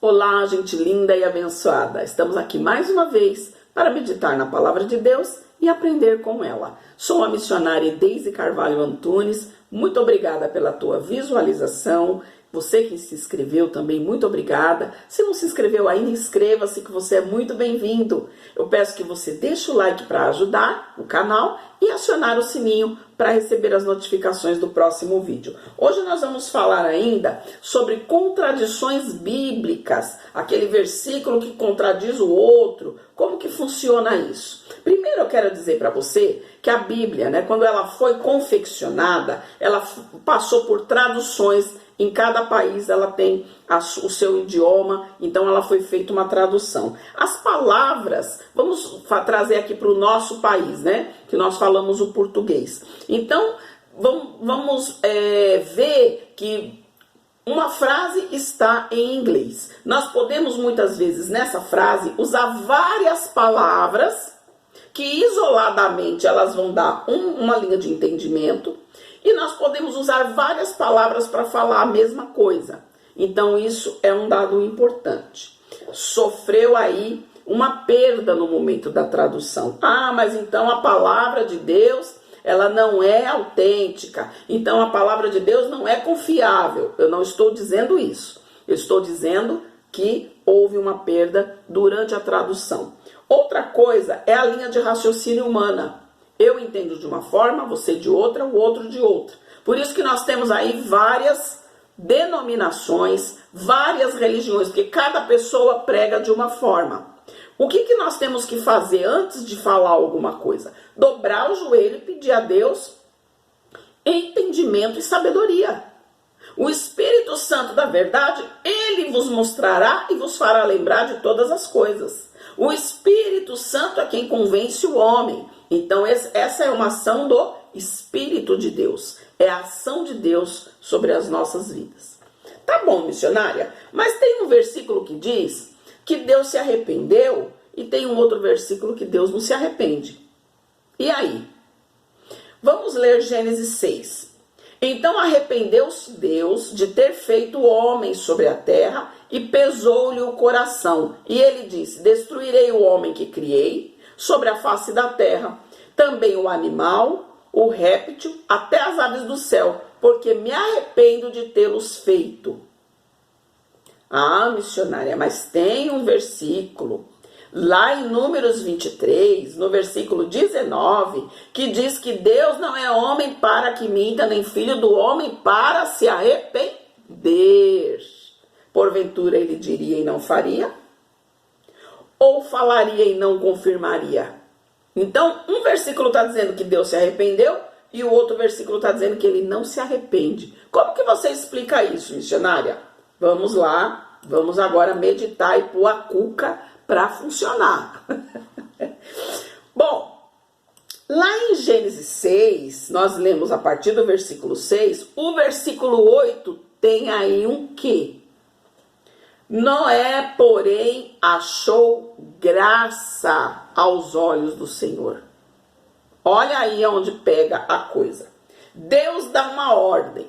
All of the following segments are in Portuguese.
Olá, gente linda e abençoada. Estamos aqui mais uma vez para meditar na Palavra de Deus e aprender com ela. Sou a missionária Deise Carvalho Antunes. Muito obrigada pela tua visualização. Você que se inscreveu também, muito obrigada. Se não se inscreveu ainda, inscreva-se que você é muito bem-vindo. Eu peço que você deixe o like para ajudar o canal e acionar o sininho para receber as notificações do próximo vídeo. Hoje nós vamos falar ainda sobre contradições bíblicas, aquele versículo que contradiz o outro, como que funciona isso? Primeiro eu quero dizer para você que a Bíblia, quando ela foi confeccionada, ela passou por traduções. Em cada país ela tem o seu idioma, então ela foi feita uma tradução. As palavras, vamos trazer aqui para o nosso país, que nós falamos o português. Então, vamos ver que uma frase está em inglês. Nós podemos muitas vezes nessa frase usar várias palavras que isoladamente elas vão dar uma linha de entendimento. E nós podemos usar várias palavras para falar a mesma coisa. Então isso é um dado importante. Sofreu aí uma perda no momento da tradução. Ah, mas então a palavra de Deus, ela não é autêntica. Então a palavra de Deus não é confiável. Eu não estou dizendo isso. Eu estou dizendo que houve uma perda durante a tradução. Outra coisa é a linha de raciocínio humana. Eu entendo de uma forma, você de outra, o outro de outra. Por isso que nós temos aí várias denominações, várias religiões, porque cada pessoa prega de uma forma. O que nós temos que fazer antes de falar alguma coisa? Dobrar o joelho e pedir a Deus entendimento e sabedoria. O Espírito Santo da verdade, ele vos mostrará e vos fará lembrar de todas as coisas. O Espírito Santo é quem convence o homem. Então essa é uma ação do Espírito de Deus. É a ação de Deus sobre as nossas vidas. Tá bom, missionária? Mas tem um versículo que diz que Deus se arrependeu e tem um outro versículo que Deus não se arrepende. E aí? Vamos ler Gênesis 6. Então arrependeu-se Deus de ter feito o homem sobre a terra e pesou-lhe o coração. E ele disse: destruirei o homem que criei sobre a face da terra, também o animal, o réptil, até as aves do céu, porque me arrependo de tê-los feito. Ah, missionária, mas tem um versículo lá em Números 23, no versículo 19, que diz que Deus não é homem para que minta, nem filho do homem para se arrepender. Porventura ele diria e não faria? Ou falaria e não confirmaria? Então, um versículo está dizendo que Deus se arrependeu e o outro versículo está dizendo que ele não se arrepende. Como que você explica isso, missionária? Vamos lá, vamos agora meditar e pôr a cuca para funcionar. Bom, lá em Gênesis 6, nós lemos a partir do versículo 6, o versículo 8 tem aí um quê? Noé, porém, achou graça aos olhos do Senhor. Olha aí onde pega a coisa. Deus dá uma ordem.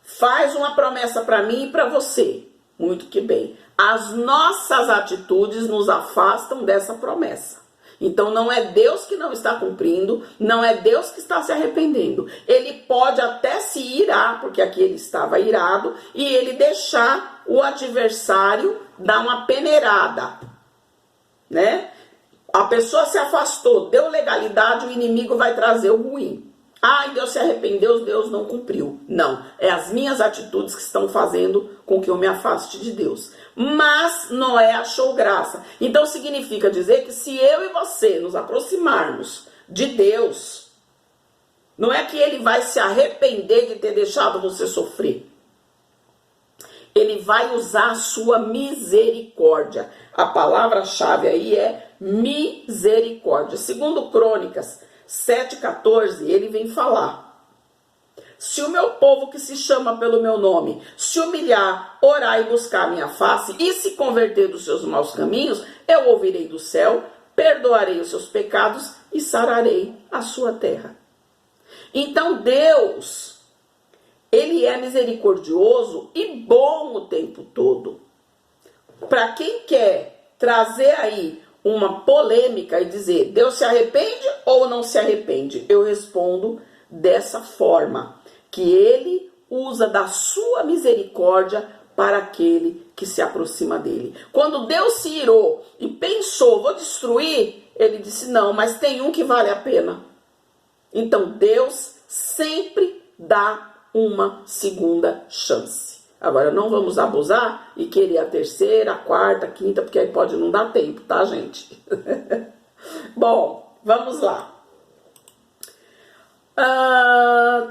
Faz uma promessa para mim e para você. Muito que bem. As nossas atitudes nos afastam dessa promessa. Então não é Deus que não está cumprindo, não é Deus que está se arrependendo. Ele pode até se irar, porque aqui ele estava irado, e ele deixar o adversário dar uma peneirada, A pessoa se afastou, deu legalidade, o inimigo vai trazer o ruim. Ah, Deus se arrependeu, Deus não cumpriu. Não, é as minhas atitudes que estão fazendo com que eu me afaste de Deus. Mas Noé achou graça. Então significa dizer que se eu e você nos aproximarmos de Deus, não é que ele vai se arrepender de ter deixado você sofrer. Ele vai usar a sua misericórdia. A palavra-chave aí é misericórdia. Segundo Crônicas 7,14, ele vem falar: se o meu povo que se chama pelo meu nome se humilhar, orar e buscar a minha face e se converter dos seus maus caminhos, eu ouvirei do céu, perdoarei os seus pecados e sararei a sua terra. Então Deus, ele é misericordioso e bom o tempo todo. para quem quer trazer aí uma polêmica e dizer Deus se arrepende ou não se arrepende, eu respondo dessa forma, que ele usa da sua misericórdia para aquele que se aproxima dele. Quando Deus se irou e pensou, vou destruir, ele disse, não, mas tem um que vale a pena. Então Deus sempre dá uma segunda chance. Agora não vamos abusar e querer a terceira, a quarta, a quinta, porque aí pode não dar tempo, tá, gente? Bom, vamos lá.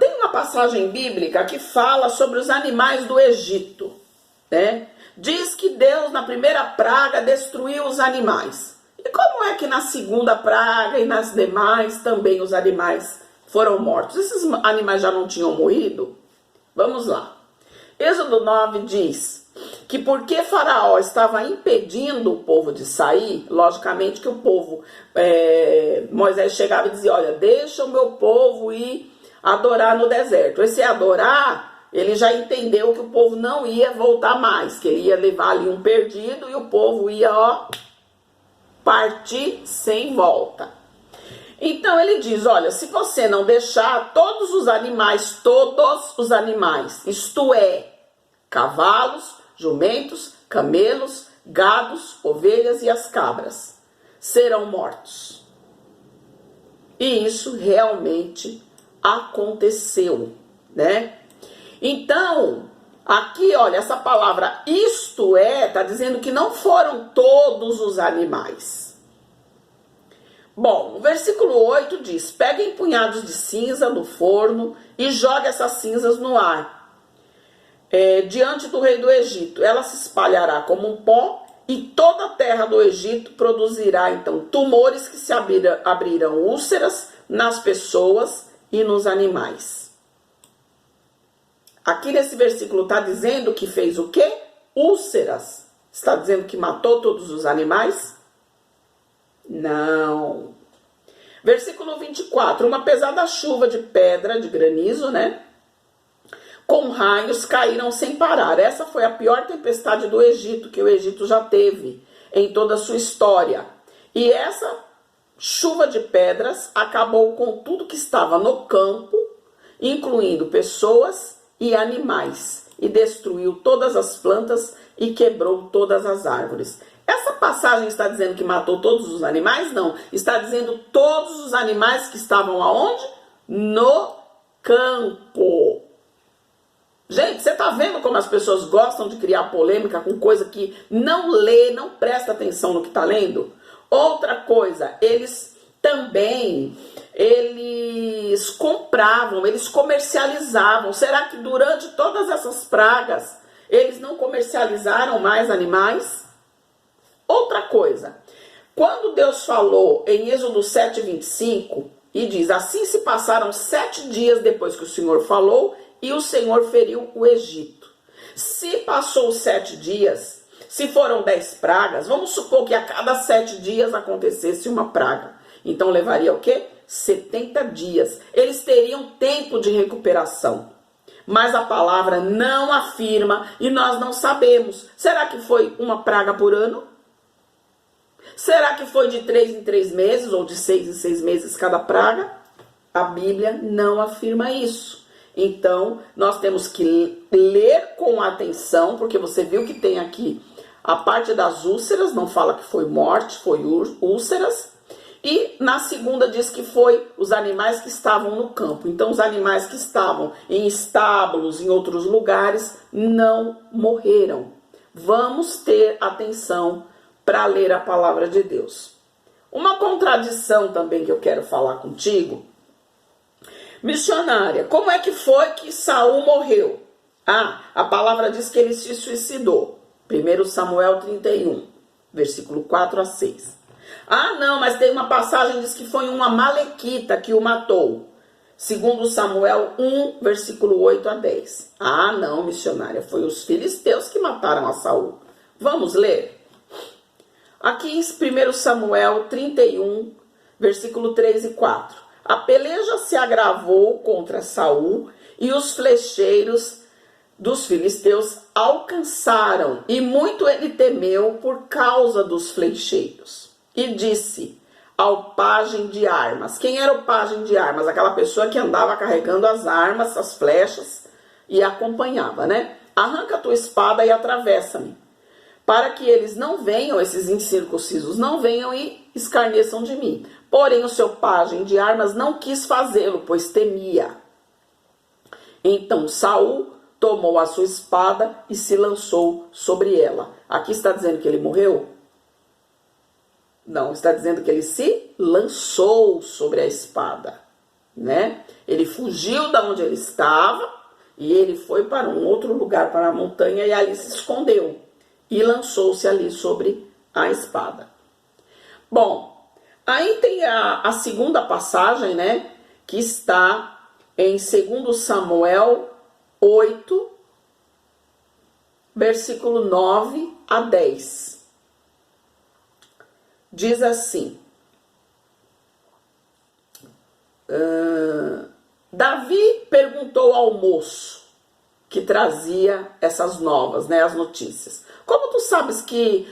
Tem uma passagem bíblica que fala sobre os animais do Egito, né? Diz que Deus na primeira praga destruiu os animais. E como é que na segunda praga e nas demais também os animais foram mortos? Esses animais já não tinham morrido? Vamos lá. Êxodo 9 diz que porque Faraó estava impedindo o povo de sair, logicamente que o povo, Moisés chegava e dizia, olha, deixa o meu povo ir adorar no deserto. Esse adorar, ele já entendeu que o povo não ia voltar mais, que ele ia levar ali um perdido e o povo ia, partir sem volta. Então ele diz, olha, se você não deixar todos os animais, isto é, cavalos, jumentos, camelos, gados, ovelhas e as cabras, serão mortos. E isso realmente aconteceu, né? Então, aqui, olha, essa palavra isto é, está dizendo que não foram todos os animais. Bom, o versículo 8 diz, peguem punhados de cinza do forno e jogue essas cinzas no ar, diante do rei do Egito. Ela se espalhará como um pó e toda a terra do Egito produzirá, então, tumores que se abrirão úlceras nas pessoas e nos animais. Aqui nesse versículo está dizendo que fez o quê? Úlceras. Está dizendo que matou todos os animais? Não. Versículo 24. Uma pesada chuva de pedra, de granizo, né? Com raios caíram sem parar. Essa foi a pior tempestade do Egito que o Egito já teve em toda a sua história. E essa chuva de pedras acabou com tudo que estava no campo, incluindo pessoas e animais, e destruiu todas as plantas e quebrou todas as árvores. Essa passagem está dizendo que matou todos os animais? Não. Está dizendo todos os animais que estavam aonde? No campo. Gente, você está vendo como as pessoas gostam de criar polêmica com coisa que não lê, não presta atenção no que está lendo? Outra coisa, eles compravam, eles comercializavam. Será que durante todas essas pragas, eles não comercializaram mais animais? Outra coisa, quando Deus falou em Êxodo 7:25, e diz, assim se passaram 7 dias depois que o Senhor falou, e o Senhor feriu o Egito. Se passou 7 dias, se foram 10 pragas, vamos supor que a cada 7 dias acontecesse uma praga. Então levaria o quê? 70 dias. Eles teriam tempo de recuperação. Mas a palavra não afirma e nós não sabemos. Será que foi uma praga por ano? Será que foi de 3 em 3 meses ou de 6 em 6 meses cada praga? A Bíblia não afirma isso. Então, nós temos que ler com atenção, porque você viu que tem aqui a parte das úlceras, não fala que foi morte, foi úlceras. E na segunda diz que foi os animais que estavam no campo. Então, os animais que estavam em estábulos, em outros lugares, não morreram. Vamos ter atenção para ler a palavra de Deus. Uma contradição também que eu quero falar contigo. Missionária, como é que foi que Saul morreu? A palavra diz que ele se suicidou. 1 Samuel 31, versículo 4 a 6. Não, mas tem uma passagem que diz que foi uma amalequita que o matou. 2 Samuel 1, versículo 8 a 10. Não, missionária, foi os filisteus que mataram a Saul. Vamos ler? Aqui em 1 Samuel 31, versículo 3 e 4. A peleja se agravou contra Saul e os flecheiros dos filisteus alcançaram, e muito ele temeu por causa dos flecheiros. E disse ao pajem de armas. Quem era o pajem de armas? Aquela pessoa que andava carregando as armas, as flechas, e acompanhava, né? Arranca a tua espada e atravessa-me, para que eles não venham, esses incircuncisos, não venham e escarneçam de mim. Porém, o seu pajem de armas não quis fazê-lo, pois temia. Então Saul tomou a sua espada e se lançou sobre ela. Aqui está dizendo que ele morreu? Não, está dizendo que ele se lançou sobre a espada, né? Ele fugiu da onde ele estava e ele foi para um outro lugar, para a montanha, e ali se escondeu e lançou-se ali sobre a espada. Bom, aí tem a segunda passagem, né? Que está em 2 Samuel 8, versículo 9 a 10. Diz assim: Davi perguntou ao moço que trazia essas novas, né, as notícias: como tu sabes que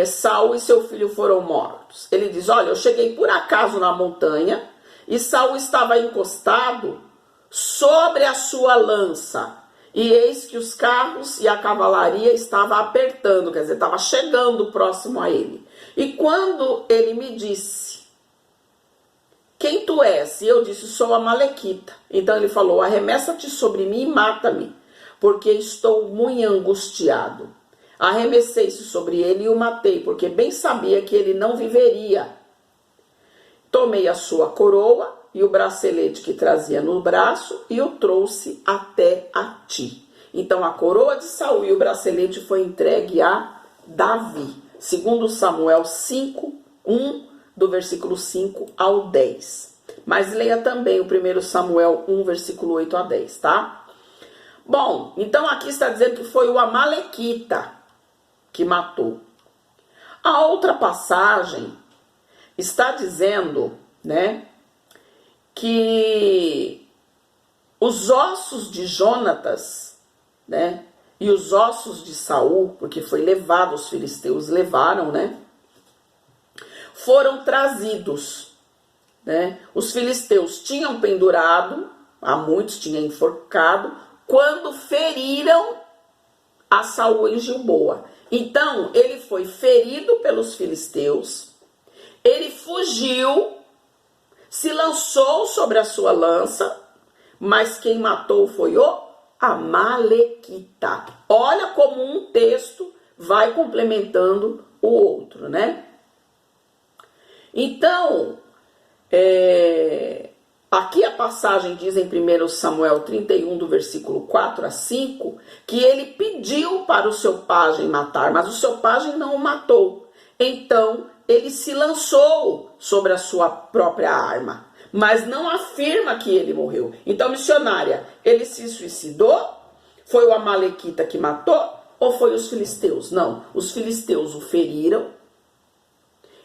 Saul e seu filho foram mortos? Ele diz: olha, eu cheguei por acaso na montanha e Saul estava encostado sobre a sua lança, e eis que os carros e a cavalaria estavam apertando, quer dizer, estava chegando próximo a ele. E quando ele me disse: quem tu és? E eu disse: sou a Amalequita. Então ele falou: arremessa-te sobre mim e mata-me, porque estou muito angustiado. Arremessei-se sobre ele e o matei, porque bem sabia que ele não viveria. Tomei a sua coroa e o bracelete que trazia no braço e o trouxe até a ti. Então a coroa de Saul e o bracelete foi entregue a Davi. 2 Samuel 5, 1, do versículo 5 ao 10. Mas leia também o 1 Samuel 1, versículo 8 a 10, tá? Bom, então aqui está dizendo que foi o Amalequita que matou. A outra passagem está dizendo, né, que os ossos de Jonatas, né, e os ossos de Saul, porque foi levado, os filisteus levaram, né, foram trazidos, né? Os filisteus tinham pendurado, a muitos tinham enforcado, quando feriram a Saul em Gilboa. Então, ele foi ferido pelos filisteus, ele fugiu, se lançou sobre a sua lança, mas quem matou foi o Amalequita. Olha como um texto vai complementando o outro, né? Então, aqui a passagem diz em 1 Samuel 31, do versículo 4 a 5, que ele pediu para o seu pajem matar, mas o seu pajem não o matou. Então, ele se lançou sobre a sua própria arma, mas não afirma que ele morreu. Então, missionária, ele se suicidou? Foi o Amalequita que matou? Ou foi os filisteus? Não, os filisteus o feriram.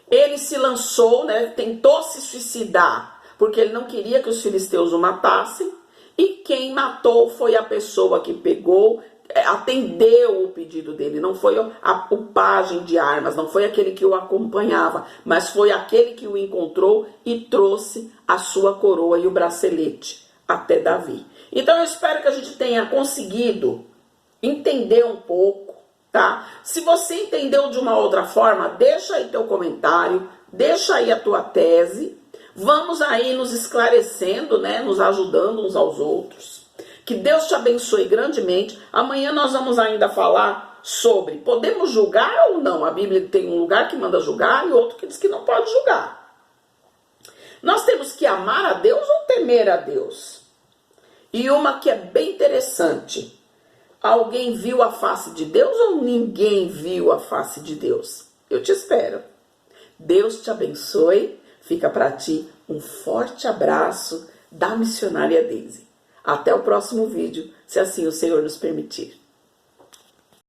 Ele se lançou, né, tentou se suicidar, porque ele não queria que os filisteus o matassem. E quem matou foi a pessoa que pegou, atendeu o pedido dele. Não foi o pajem de armas, não foi aquele que o acompanhava, mas foi aquele que o encontrou e trouxe a sua coroa e o bracelete até Davi. Então eu espero que a gente tenha conseguido entender um pouco, tá? Se você entendeu de uma outra forma, deixa aí teu comentário, deixa aí a tua tese. Vamos aí nos esclarecendo, né? Nos ajudando uns aos outros. Que Deus te abençoe grandemente. Amanhã nós vamos ainda falar sobre podemos julgar ou não. A Bíblia tem um lugar que manda julgar e outro que diz que não pode julgar. Nós temos que amar a Deus ou temer a Deus? E uma que é bem interessante. Alguém viu a face de Deus ou ninguém viu a face de Deus? Eu te espero. Deus te abençoe. Fica para ti um forte abraço da missionária Daisy. Até o próximo vídeo, se assim o Senhor nos permitir.